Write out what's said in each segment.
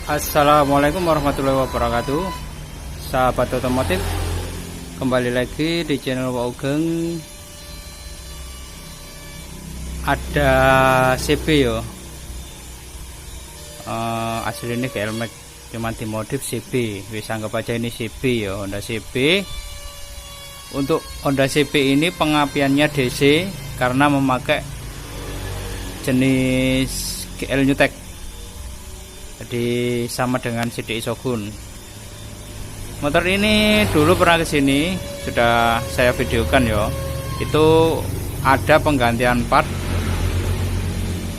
Assalamualaikum warahmatullahi wabarakatuh, sahabat otomotif. Kembali lagi di channel Pak Ugeng. Ada CB yo, asli ini helmet cuman dimodif CB. Bisa anggap aja ini CB yo, Honda CB. Untuk Honda CB ini pengapiannya DC karena memakai jenis GL Newtek, jadi sama dengan CDI Shogun. Motor ini dulu pernah kesini, sudah saya videokan ya. Itu ada penggantian part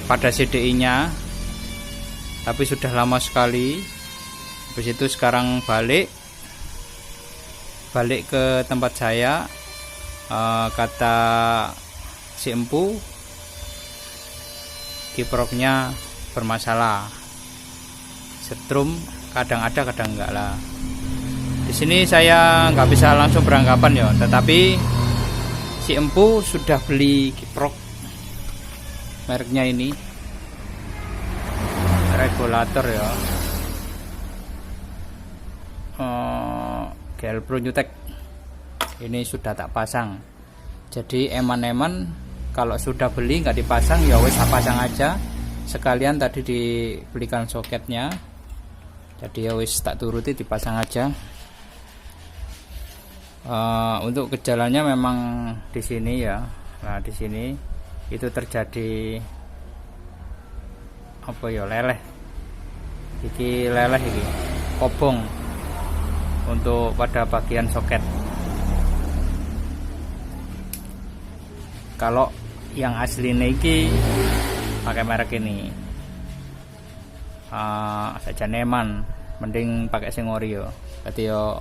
pada CDI nya, tapi sudah lama sekali. Habis itu sekarang balik ke tempat saya. Kata si empu, kiproknya bermasalah, setrum kadang ada kadang enggak lah. Di sini saya nggak bisa langsung beranggapan ya, tetapi si empu sudah beli kiprok mereknya ini, regulator ya, GL Pro Newtek ini sudah tak pasang. Jadi eman-eman kalau sudah beli nggak dipasang ya wes pasang aja. Sekalian tadi dibelikan soketnya, jadi ya wis tak turuti dipasang aja. Untuk gejalanya memang di sini ya. Nah, di sini itu terjadi apa ya, leleh. Iki leleh iki, kobong untuk pada bagian soket. Kalau yang asli iki pakai merek ini saja neman, mending pakai sing ori yo. Jadi yo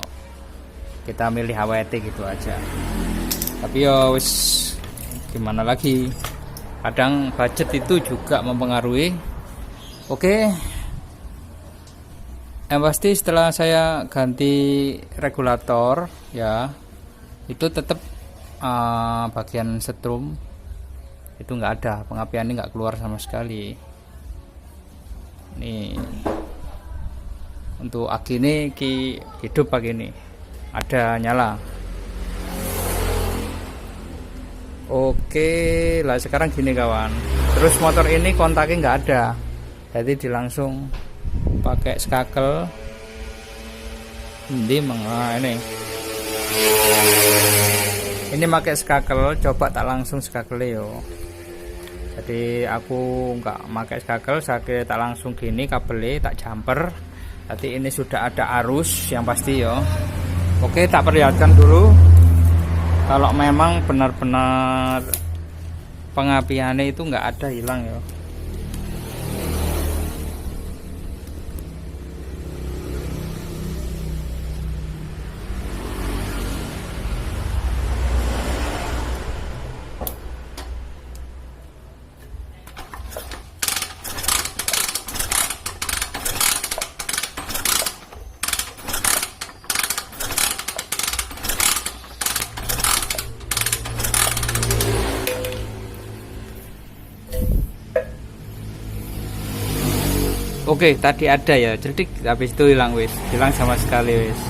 kita milih HWT gitu aja. Tapi yo wis gimana lagi, kadang budget itu juga mempengaruhi. Oke, yang pasti setelah saya ganti regulator ya, itu tetap bagian setrum itu nggak ada, pengapian ini nggak keluar sama sekali. Nih untuk aki ini hidup pagi ini ada nyala. Oke lah, sekarang gini kawan, terus motor ini kontaknya nggak ada, jadi dilangsung pakai skakel. Ini pakai skakel, coba tak langsung skakel yo. Jadi aku nggak pakai skakel, saya tak langsung gini kabelnya tak jumper. Jadi ini sudah ada arus yang pasti yo. Oke, tak perlihatkan dulu kalau memang benar-benar pengapiannya itu nggak ada, hilang yo. Oke, tadi ada ya, jadi habis itu hilang sama sekali wis.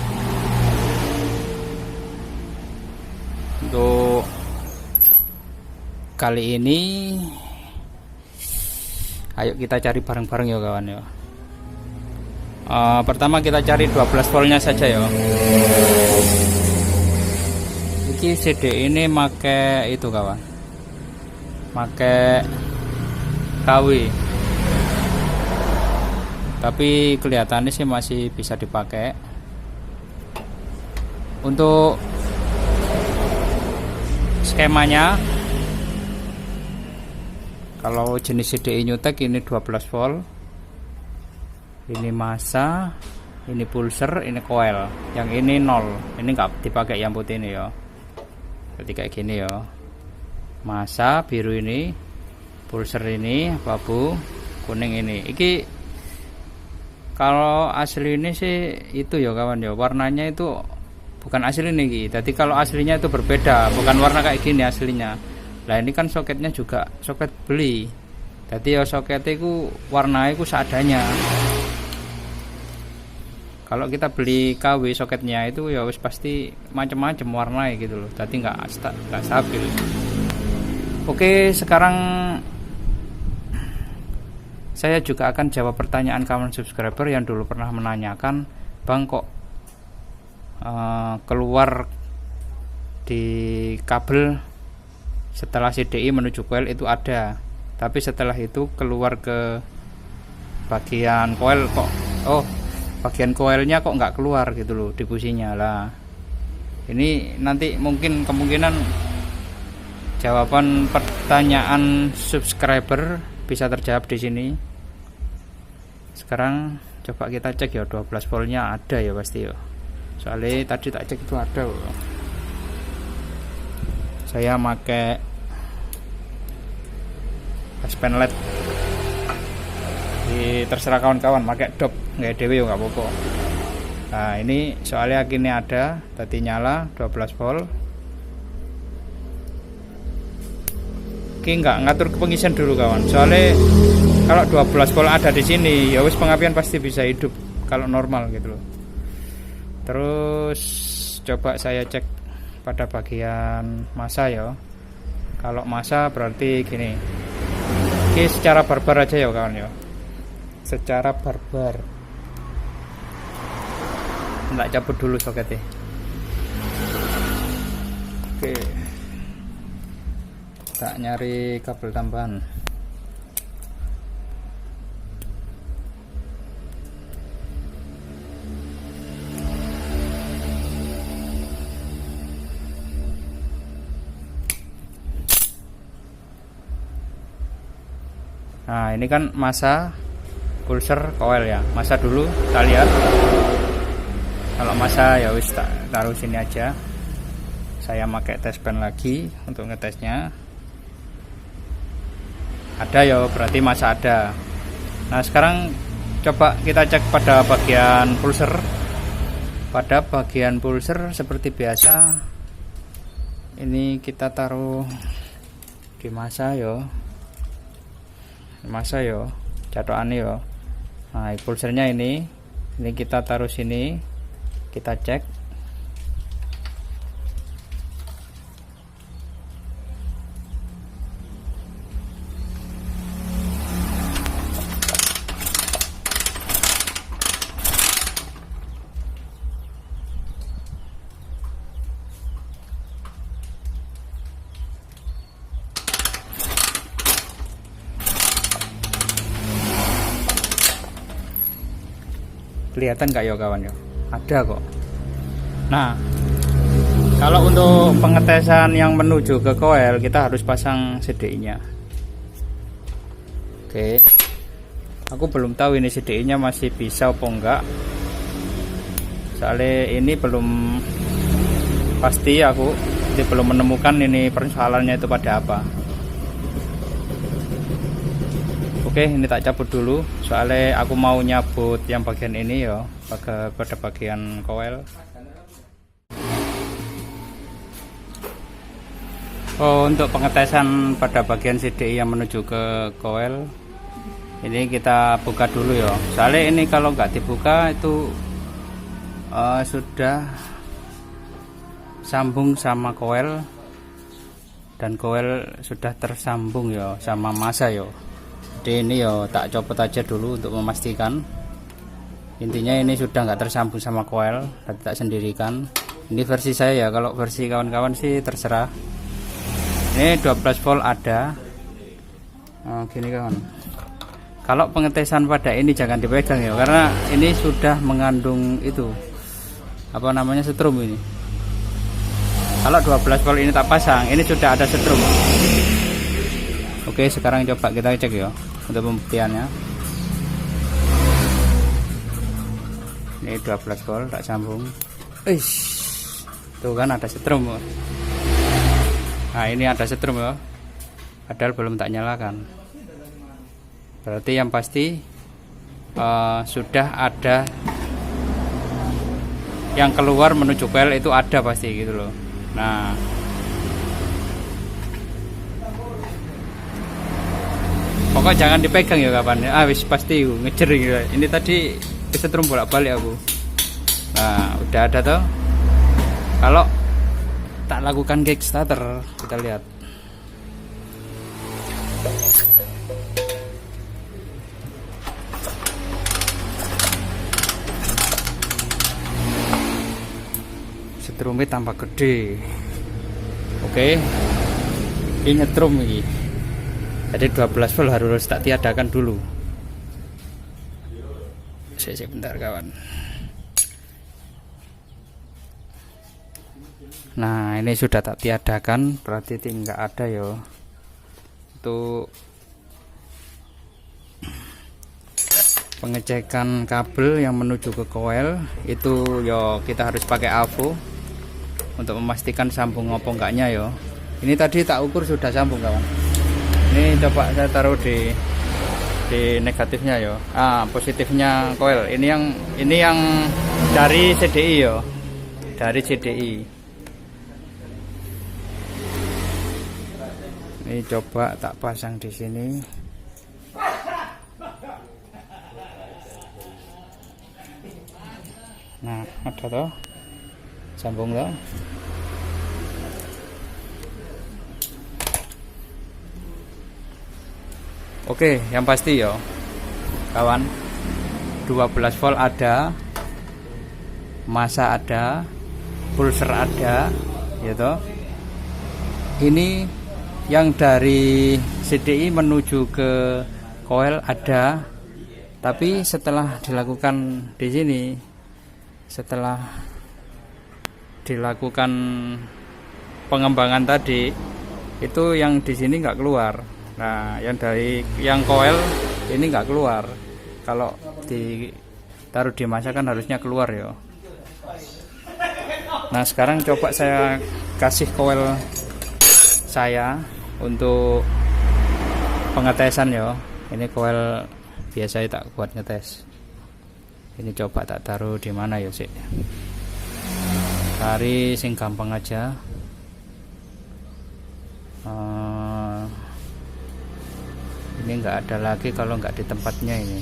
Untuk kali ini ayo kita cari bareng-bareng ya kawan ya. Pertama kita cari 12 voltnya saja ya. Ini CD ini make itu kawan, make KW, tapi kelihatannya sih masih bisa dipakai. Untuk skemanya, kalau jenis CDI Newtek ini 12 volt, ini massa, ini pulser, ini coil, yang ini 0, ini nggak dipakai yang putih ini ya. Jadi kayak gini ya, massa biru ini, pulser ini abu-abu, kuning ini. Iki kalau asli ini sih itu ya kawan ya, warnanya itu bukan asli ini. Jadi kalau aslinya itu berbeda, bukan warna kayak gini aslinya. Lah ini kan soketnya juga soket beli, jadi ya soketnya itu warnanya itu seadanya. Kalau kita beli KW soketnya itu ya wis pasti macam-macam warna gitu loh, jadi nggak stabil. Oke, sekarang saya juga akan jawab pertanyaan kawan subscriber yang dulu pernah menanyakan, Bang kok keluar di kabel setelah CDI menuju coil itu ada, tapi setelah itu keluar ke bagian coil kok bagian coilnya kok nggak keluar gitu loh di businya lah. Ini nanti mungkin kemungkinan jawaban pertanyaan subscriber bisa terjawab di sini. Sekarang coba kita cek ya, 12 voltnya ada ya pasti ya, soalnya tadi tak cek itu ada loh. Saya pakai pen LED, terserah kawan-kawan pakai dop nggak dewe nggak apa-apa. Nah ini soalnya gini ada tadi nyala 12 volt. Oke, nggak ngatur pengisian dulu kawan, soalnya kalau 12 volt ada di sini ya wis pengapian pasti bisa hidup kalau normal gitu loh. Terus coba saya cek pada bagian massa ya. Kalau massa berarti gini. Oke, secara barbar aja ya kawan ya, secara barbar. Nggak cabut dulu soketnya. Oke, tak nyari kabel tambahan. Nah ini kan massa, pulser, coil ya. Massa dulu kita lihat. Kalau massa ya wis taruh sini aja. Saya pakai tes pen lagi untuk ngetesnya. Ada ya, berarti massa ada. Nah sekarang coba kita cek pada bagian pulser. Pada bagian pulser seperti biasa, ini kita taruh di massa ya. Masa yo catokan yo. Nah pulsernya ini kita taruh sini, kita cek. Kelihatan nggak ya kawan ya? Ada kok. Nah kalau untuk pengetesan yang menuju ke coil kita harus pasang CDI nya. Oke, aku belum tahu ini CDI nya masih bisa apa enggak, soalnya ini belum pasti, aku belum menemukan ini persoalannya itu pada apa. Oke, ini tak cabut dulu soalnya aku mau nyabut yang bagian ini ya, pada bagian coil. Untuk pengetesan pada bagian CDI yang menuju ke coil ini kita buka dulu ya, soalnya ini kalau nggak dibuka itu sudah sambung sama coil dan coil sudah tersambung ya sama massa ya. Jadi ini yo tak copot aja dulu untuk memastikan. Intinya ini sudah nggak tersambung sama coil, tapi tak sendirikan. Ini versi saya ya, kalau versi kawan-kawan sih terserah. Ini 12 volt ada. Nah, gini kawan. Kalau pengetesan pada ini jangan dipegang ya, karena ini sudah mengandung itu apa namanya, setrum ini. Kalau 12 volt ini tak pasang, ini sudah ada setrum. Oke, sekarang coba kita cek ya untuk pembuktiannya. Ini 12 volt tak sambung. Tuh kan ada setrum. Nah ini ada setrum ya, padahal belum tak nyalakan. Berarti yang pasti sudah ada yang keluar menuju coil, itu ada pasti gitu loh. Nah pokoknya jangan dipegang ya kapan ya. Wis pasti ngejer gitu. Ini tadi kesetrum bolak-balik aku. Nah, udah ada tuh. Kalau tak lakukan Kickstarter, kita lihat. Setrumnya tambah gede. Oke. Ini nyetrum ini. Jadi 12 volt harus tak tiadakan dulu. Sebentar kawan. Nah, ini sudah tak tiadakan, berarti tinggal ada ya. Untuk pengecekan kabel yang menuju ke coil itu ya kita harus pakai AVO untuk memastikan sambung apa enggaknya ya. Ini tadi tak ukur sudah sambung kawan. Ini coba saya taruh di negatifnya ya. Positifnya coil. Ini yang dari CDI ya. Dari CDI. Ini coba tak pasang di sini. Nah, ada toh. Sambung toh. Oke, yang pasti ya kawan, 12 volt ada, masa ada, pulser ada, ya toh. Ini yang dari CDI menuju ke coil ada, tapi setelah dilakukan di sini, setelah dilakukan pengembangan tadi, itu yang di sini nggak keluar. Nah, yang coil ini nggak keluar. Kalau ditaruh di masa kan harusnya keluar ya. Nah, sekarang coba saya kasih coil saya untuk pengetesan ya. Ini coil biasa tak buat ngetes. Ini coba tak taruh di mana ya sih. Cari sing gampang aja. Ini nggak ada lagi kalau nggak di tempatnya ini.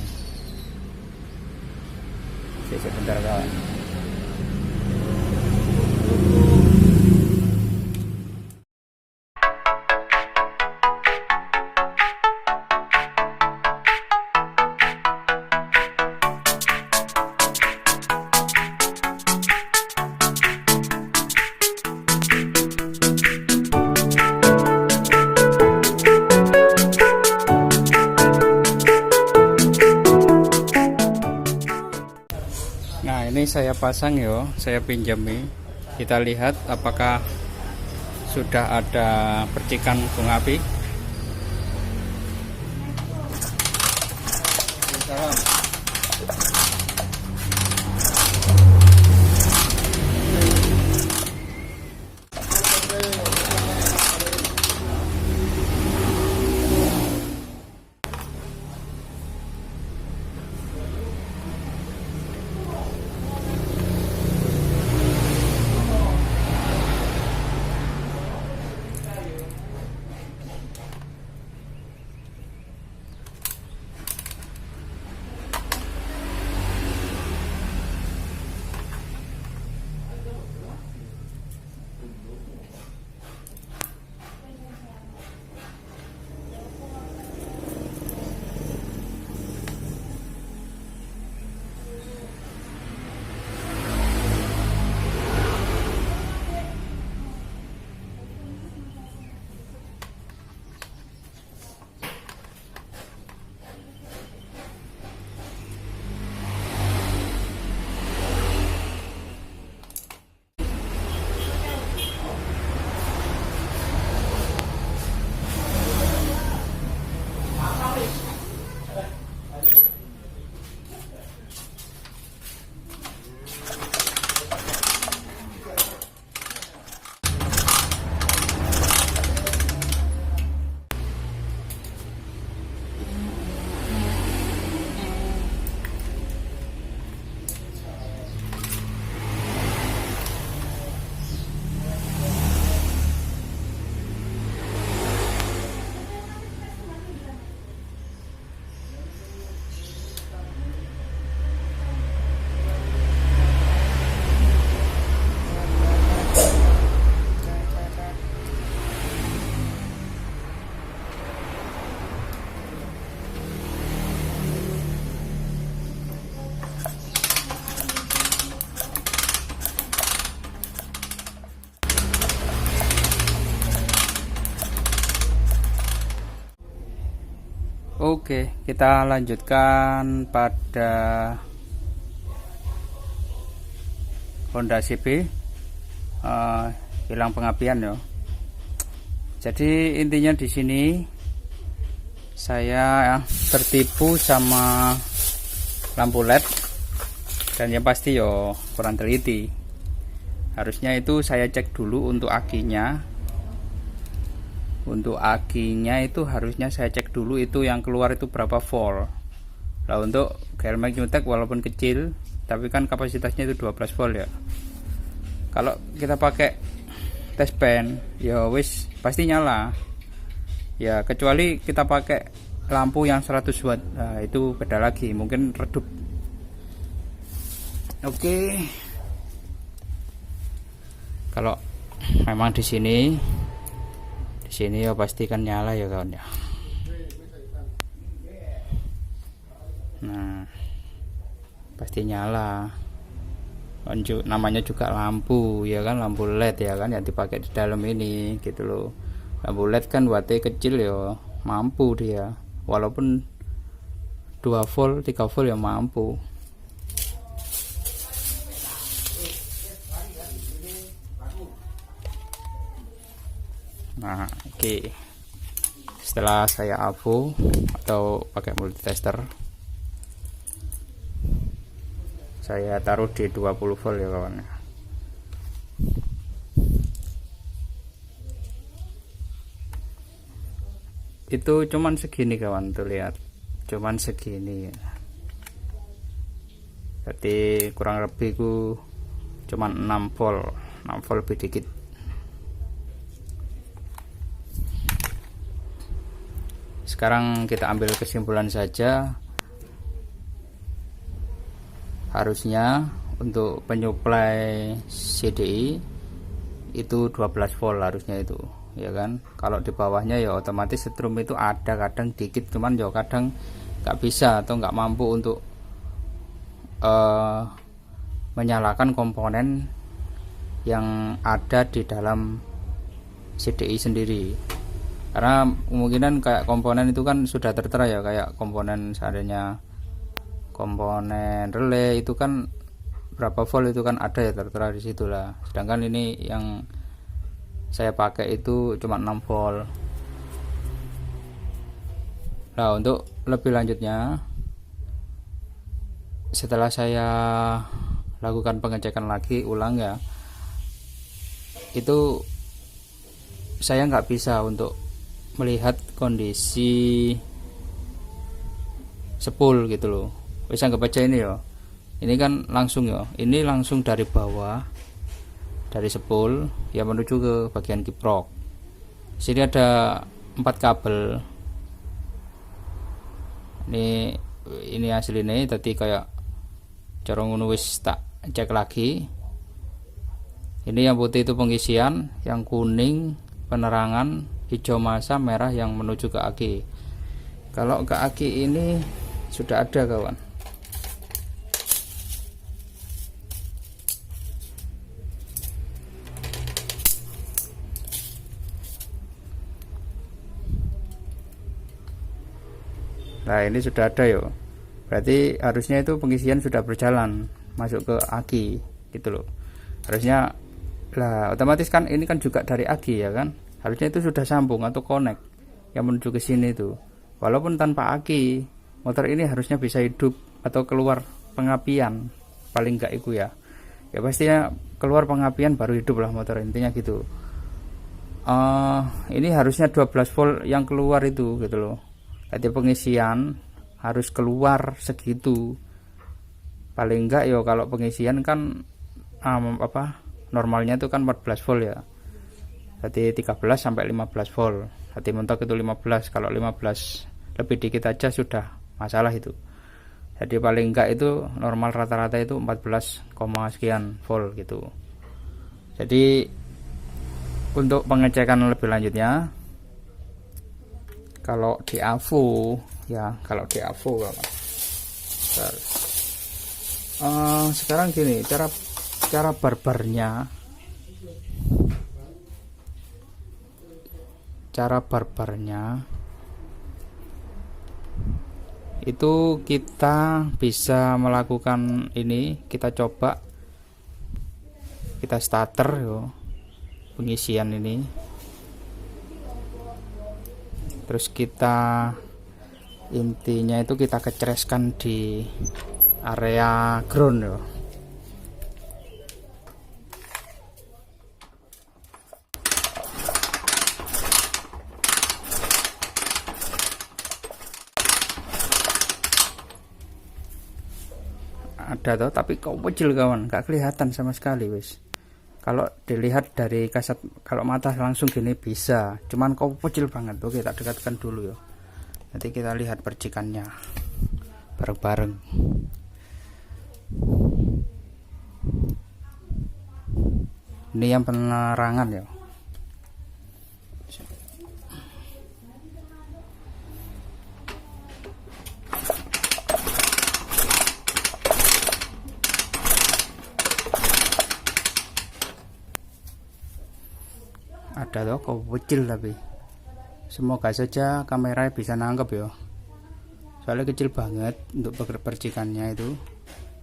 Sebentar kawan. Nah, ini saya pasang ya, saya pinjami. Kita lihat apakah sudah ada percikan bunga api. Oke, kita lanjutkan pada Honda CB. Hilang pengapian ya. Jadi intinya di sini saya tertipu sama lampu LED, dan yang pasti yo kurang teliti. Harusnya itu saya cek dulu untuk akinya. Untuk akinya itu harusnya saya cek dulu itu yang keluar itu berapa volt. Nah, untuk GL Magnutech walaupun kecil, tapi kan kapasitasnya itu 12 volt ya. Kalau kita pakai test pen ya wis pasti nyala ya, kecuali kita pakai lampu yang 100 watt. Nah, itu beda lagi, mungkin redup. Oke, kalau memang di sini ya pasti kan nyala ya kawan ya. Nah, pasti nyala. Namanya juga lampu ya kan, lampu LED ya kan yang dipakai di dalam ini gitu loh. Lampu LED kan wattnya kecil ya, mampu dia. Walaupun 2 volt, 3 volt ya mampu. Nah, oke. Setelah saya AVO atau pakai multitester, saya taruh di 20 volt ya kawan. Itu cuman segini kawan, tuh lihat. Cuman segini. Jadi kurang lebih ku cuman 6 volt. 6 volt lebih dikit. Sekarang kita ambil kesimpulan saja. Harusnya untuk penyuplai CDI itu 12 volt harusnya itu ya kan. Kalau di bawahnya ya otomatis setrum itu ada kadang dikit, cuman ya kadang nggak bisa atau nggak mampu untuk menyalakan komponen yang ada di dalam CDI sendiri. Karena kemungkinan kayak komponen itu kan sudah tertera ya, kayak komponen seadanya komponen relay itu kan berapa volt itu kan ada ya tertera di situ lah. Sedangkan ini yang saya pakai itu cuma 6 volt. Nah, untuk lebih lanjutnya setelah saya lakukan pengecekan lagi ulang ya, itu saya nggak bisa untuk melihat kondisi sepul gitu loh. Bisa nggak baca ini ya, ini kan langsung ya, ini langsung dari bawah dari sepul ya menuju ke bagian kiprok. Sini ada 4 kabel. Ini aslinya tadi kayak corong wis tak cek lagi. Ini yang putih itu pengisian, yang kuning penerangan, hijau massa, merah yang menuju ke aki. Kalau ke aki ini sudah ada kawan. Nah, ini sudah ada yo. Berarti harusnya itu pengisian sudah berjalan masuk ke aki gitu loh. Harusnya lah otomatis kan ini kan juga dari aki ya kan. Harusnya itu sudah sambung atau connect yang menuju ke sini tuh. Walaupun tanpa aki, motor ini harusnya bisa hidup atau keluar pengapian paling enggak itu ya. Ya pastinya keluar pengapian baru hidup lah motor, intinya gitu. Ini harusnya 12 volt yang keluar itu gitu loh. Jadi pengisian harus keluar segitu. Paling enggak yo kalau pengisian kan normalnya itu kan 14 volt ya. Jadi 13 sampai 15 volt. Jadi mentok itu 15. Kalau 15 lebih dikit aja sudah masalah itu. Jadi paling enggak itu normal rata-rata itu 14, sekian volt gitu. Jadi untuk pengecekan lebih lanjutnya, kalau di AVO ya, kalau di AVO sekarang gini, cara barbarnya itu kita bisa melakukan ini, kita coba kita starter yo pengisian ini, terus kita intinya itu kita kecreskan di area ground yo. Ada toh, tapi kok kecil kawan, nggak kelihatan sama sekali wis. Kalau dilihat dari kasat, kalau mata langsung gini bisa, cuman kok kecil banget. Oke, tak dekatkan dulu ya. Nanti kita lihat percikannya bareng-bareng. Ini yang penerangan ya. Ada toh, kok kecil, tapi semoga saja kamera bisa nangkep ya, soalnya kecil banget untuk percikannya itu.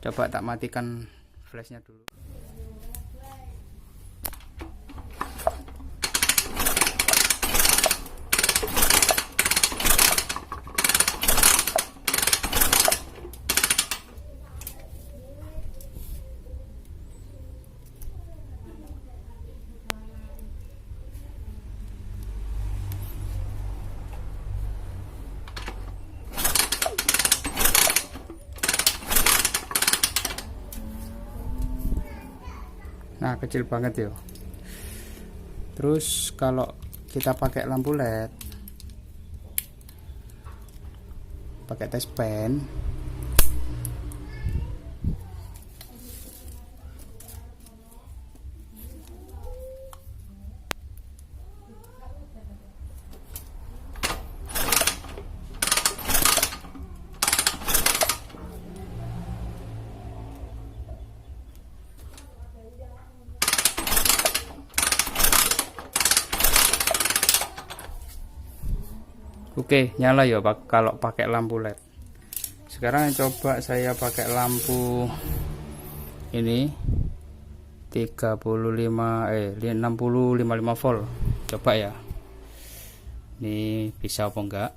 Coba tak matikan flashnya dulu. Nah, kecil banget ya. Terus kalau kita pakai lampu LED, pakai test pen, oke, nyala ya Pak kalau pakai lampu LED. Sekarang coba saya pakai lampu ini 55 volt. Coba ya. Ini bisa apa enggak?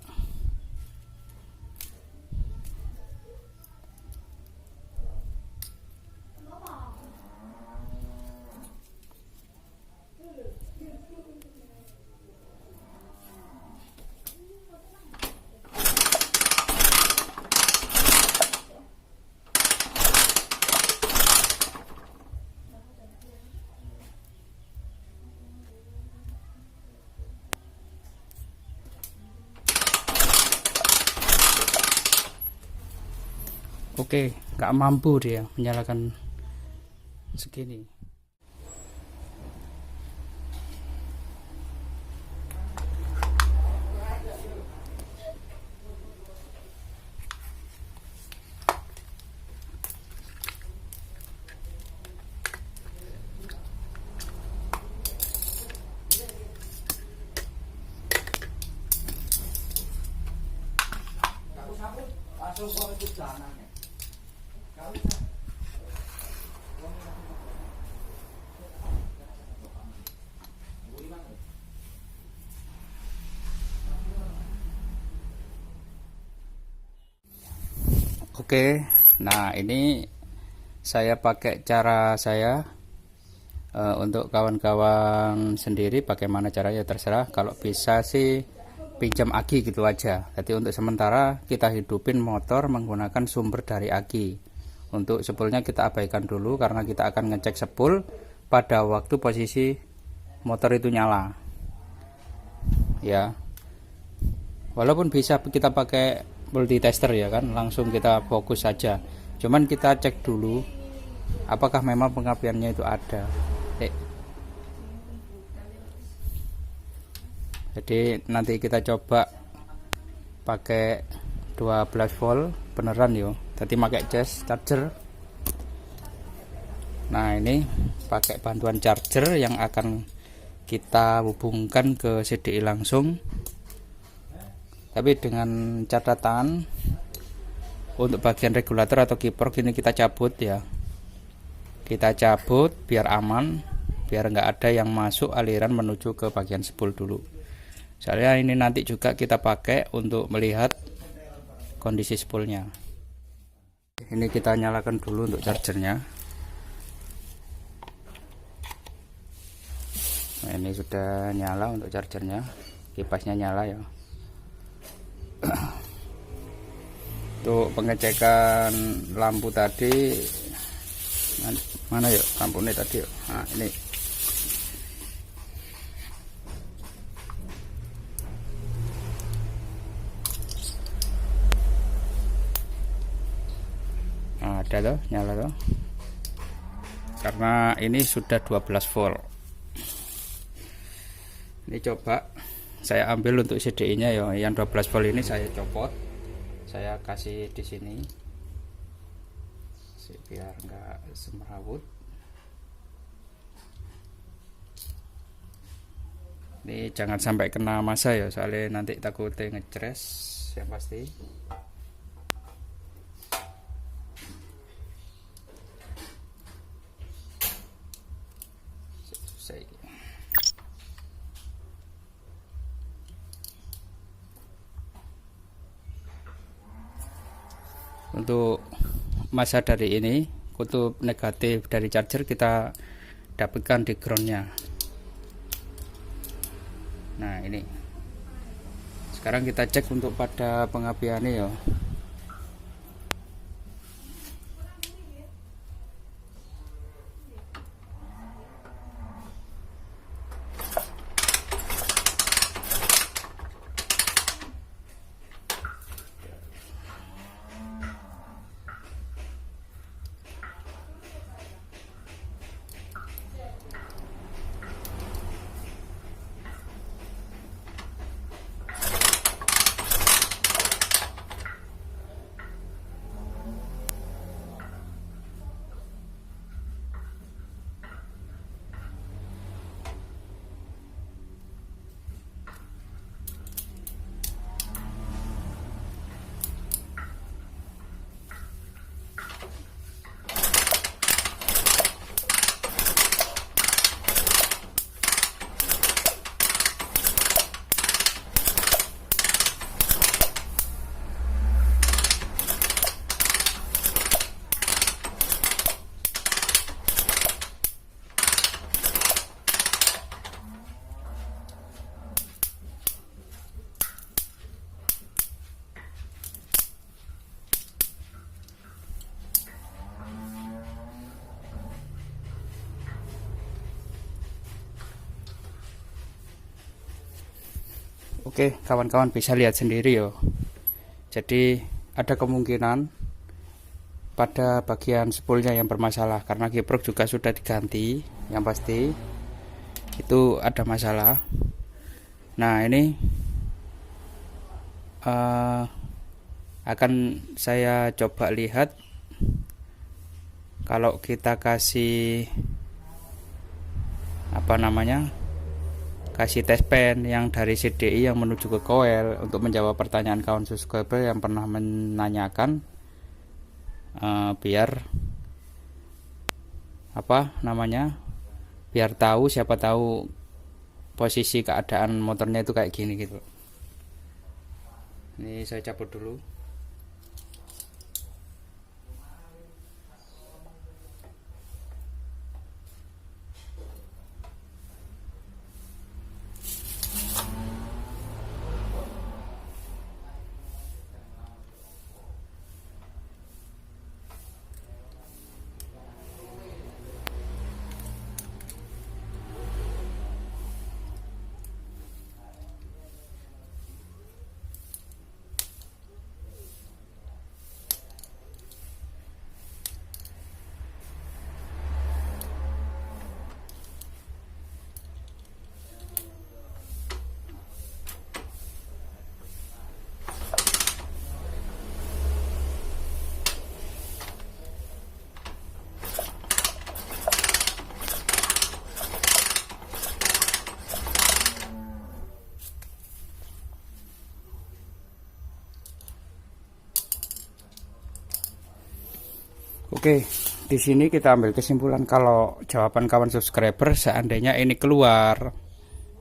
Oke, nggak mampu dia menyalakan segini. Oke, nah ini saya pakai cara saya. Untuk kawan-kawan sendiri bagaimana caranya terserah. Kalau bisa sih pinjam aki gitu aja. Jadi untuk sementara kita hidupin motor menggunakan sumber dari aki. Untuk spoolnya kita abaikan dulu karena kita akan ngecek spool pada waktu posisi motor itu nyala ya. Walaupun bisa kita pakai multitester ya kan, langsung kita fokus saja, cuman kita cek dulu apakah memang pengapiannya itu ada. Jadi nanti kita coba pakai 12 volt beneran yo, jadi pakai charger. Nah ini pakai bantuan charger yang akan kita hubungkan ke CDI langsung, tapi dengan catatan Untuk bagian regulator atau kiprok ini kita cabut ya, kita cabut biar aman, biar nggak ada yang masuk aliran menuju ke bagian spool dulu. Soalnya ini nanti juga kita pakai untuk melihat kondisi spoolnya. Ini kita nyalakan dulu untuk chargernya. Nah, ini sudah nyala untuk chargernya, kipasnya nyala ya. Untuk pengecekan lampu tadi, mana yuk lampunya tadi yuk. Nah ini ada tuh, nyala tuh, karena ini sudah 12 volt. Ini coba saya ambil untuk CDI nya ya, yang 12 volt ini saya copot, saya kasih di sini biar enggak semrawut. Ini jangan sampai kena massa ya, soalnya nanti takutnya ngecres yang pasti. Untuk massa dari ini, kutub negatif dari charger kita dapatkan di groundnya. Nah ini, sekarang kita cek untuk pada pengapiannya ya. Oke, kawan-kawan bisa lihat sendiri yo. Jadi ada kemungkinan pada bagian spoolnya yang bermasalah, karena kiprok juga sudah diganti, yang pasti itu ada masalah. Nah ini akan saya coba lihat kalau kita kasih kasih test pen yang dari CDI yang menuju ke coil, untuk menjawab pertanyaan kawan subscriber yang pernah menanyakan, biar biar tahu, siapa tahu posisi keadaan motornya itu kayak gini gitu. Ini saya cabut dulu. Oke, di sini kita ambil kesimpulan kalau jawaban kawan subscriber seandainya ini keluar,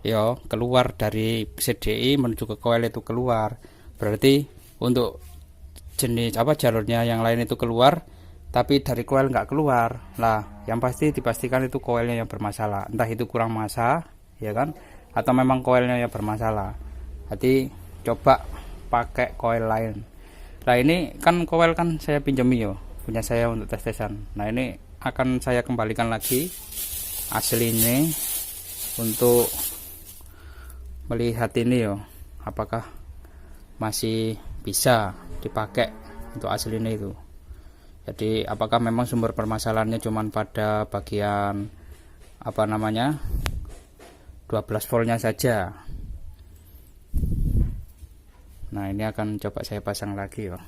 yo keluar dari CDI menuju ke coil itu keluar, berarti untuk jenis apa jalurnya yang lain itu keluar, tapi dari coil nggak keluar. Lah, yang pasti dipastikan itu coilnya yang bermasalah, entah itu kurang massa, ya kan, atau memang coilnya yang bermasalah. Jadi coba pakai coil lain. Nah ini kan coil kan saya pinjami yo, punya saya untuk tes-tesan. Nah ini akan saya kembalikan lagi aslinya untuk melihat ini yo, apakah masih bisa dipakai untuk aslinya itu. Jadi apakah memang sumber permasalahannya cuman pada bagian apa namanya 12 voltnya saja. Nah ini akan coba saya pasang lagi yo.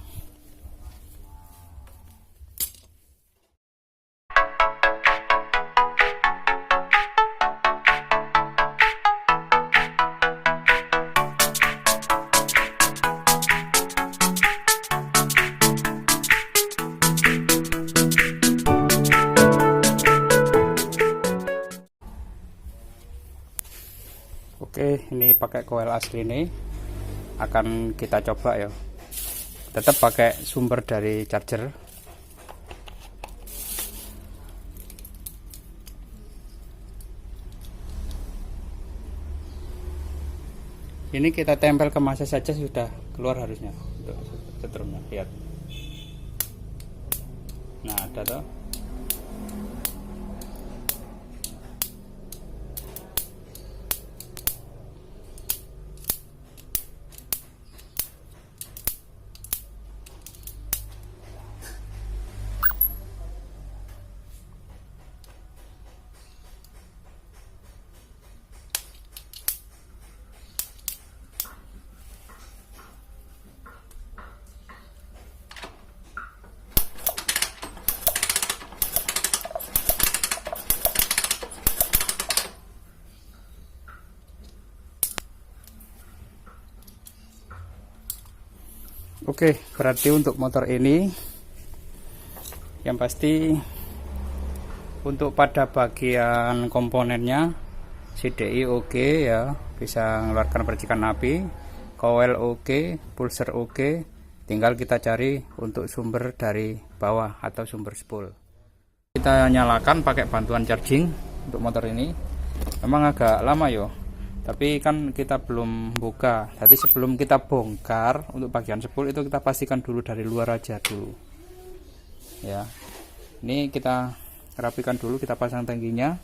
Oke, ini pakai coil asli ini akan kita coba ya. Tetap pakai sumber dari charger. Ini kita tempel ke massa saja sudah keluar harusnya untuk setrumnya. Lihat. Nah, ada toh. Oke, berarti untuk motor ini yang pasti untuk pada bagian komponennya CDI oke ya, bisa mengeluarkan percikan api, coil oke, pulser oke, tinggal kita cari untuk sumber dari bawah atau sumber spool. Kita nyalakan pakai bantuan charging untuk motor ini. Memang agak lama yo, tapi kan kita belum buka. Jadi sebelum kita bongkar untuk bagian spool itu kita pastikan dulu dari luar aja dulu ya. Ini kita rapikan dulu, kita pasang tangkinya,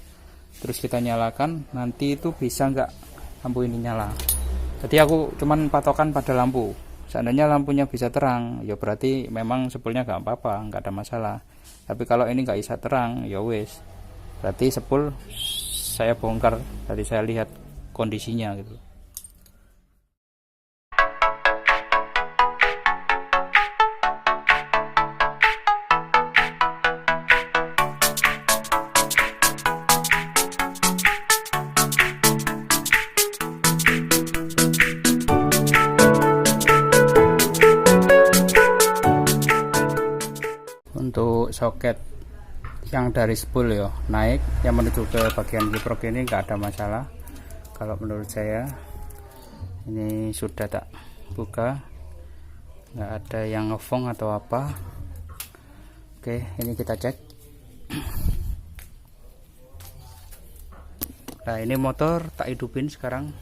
terus kita nyalakan. Nanti itu bisa nggak lampu ini nyala. Jadi aku cuman patokan pada lampu. Seandainya lampunya bisa terang ya berarti memang spoolnya nggak apa-apa, nggak ada masalah. Tapi kalau ini nggak bisa terang ya wes, berarti spool saya bongkar. Tadi saya lihat kondisinya gitu. Untuk soket yang dari spool ya naik yang menuju ke bagian kiprok ini nggak ada masalah. Kalau menurut saya ini sudah tak buka, nggak ada yang ngefong atau apa. Oke, ini kita cek. Nah ini motor tak hidupin sekarang.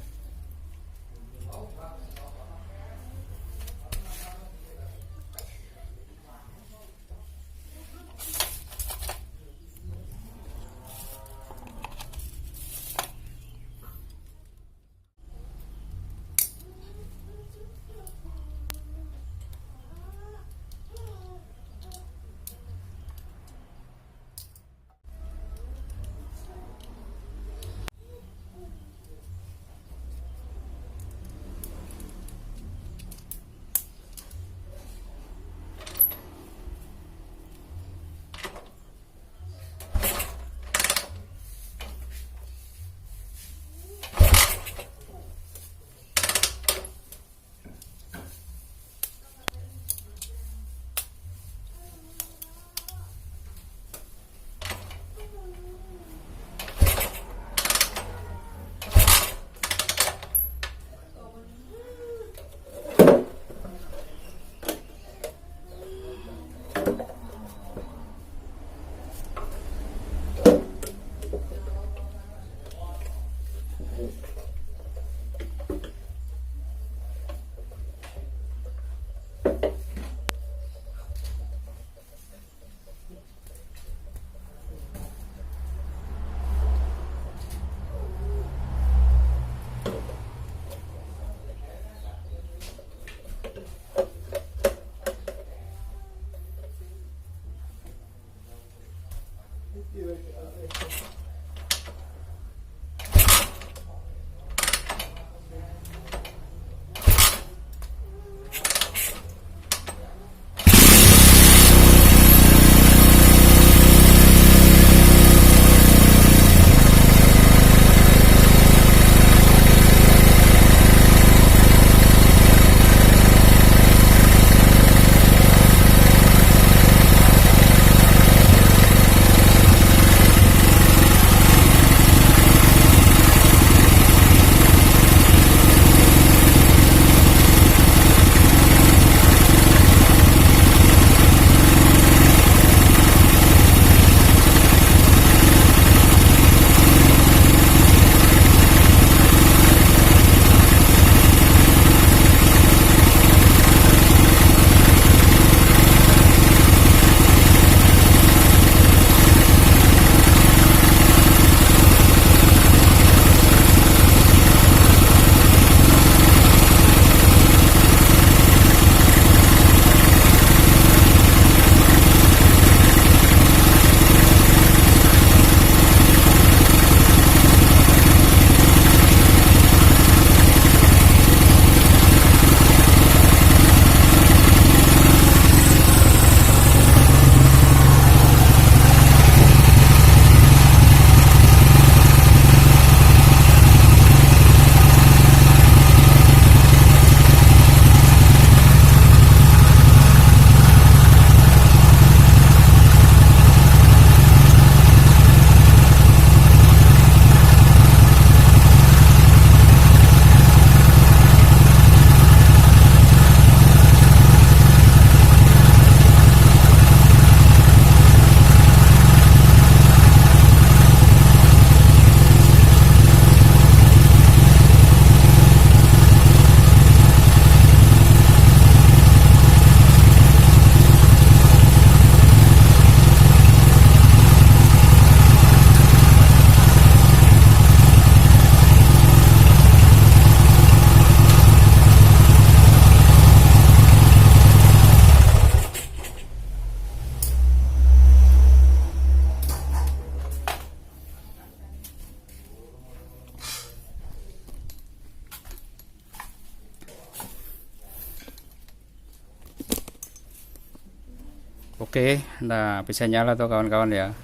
Oke, nah bisa nyala tuh kawan-kawan ya.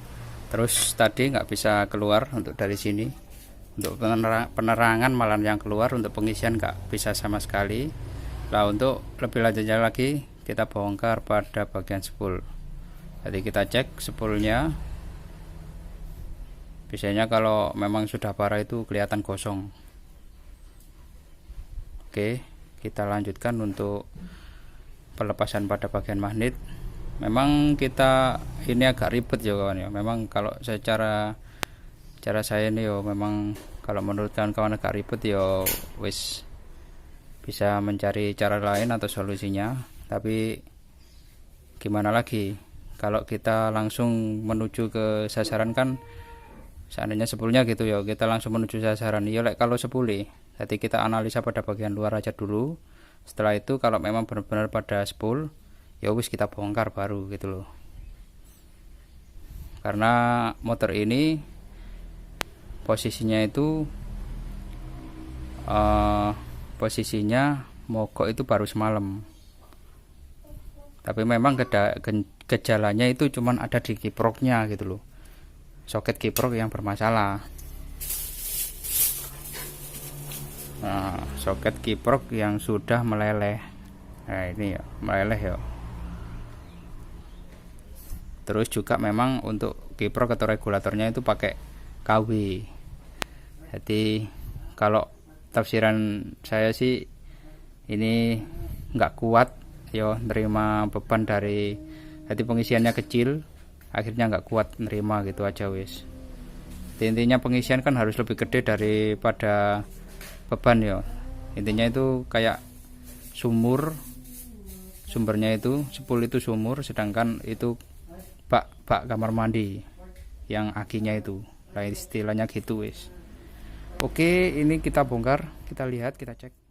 Terus tadi nggak bisa keluar untuk dari sini. Untuk penerangan malah yang keluar, untuk pengisian nggak bisa sama sekali. Nah, untuk lebih lanjutnya lagi kita bongkar pada bagian spool. Jadi kita cek spoolnya. Biasanya kalau memang sudah parah itu kelihatan kosong. Oke, kita lanjutkan untuk pelepasan pada bagian magnet. Memang kita ini agak ribet ya kawan ya. Memang kalau secara cara saya ini yo, memang kalau menurut kawan-kawan agak ribet ya, wis bisa mencari cara lain atau solusinya. Tapi gimana lagi, kalau kita langsung menuju ke sasaran kan, seandainya sepulnya gitu ya, kita langsung menuju sasaran ya. Kalau sepuli, jadi kita analisa pada bagian luar aja dulu. Setelah itu kalau memang benar-benar pada spool, ya wis kita bongkar baru gitu loh. Karena motor ini posisinya itu posisinya mogok itu baru semalam. Tapi memang gejalanya itu cuman ada di kiproknya gitu loh. Soket kiprok yang bermasalah. Nah, soket kiprok yang sudah meleleh. Nah, ini ya, meleleh ya. Terus juga memang untuk kiprok atau regulatornya itu pakai KW. Jadi kalau tafsiran saya sih ini nggak kuat ya nerima beban dari, jadi pengisiannya kecil, akhirnya nggak kuat nerima gitu aja wis. Intinya pengisian kan harus lebih gede daripada beban ya. Intinya itu kayak sumbernya itu spool itu sumur, sedangkan itu bak kamar mandi yang akinya itu. Nah, istilahnya gitu wis. Oke, ini kita bongkar, kita lihat, kita cek.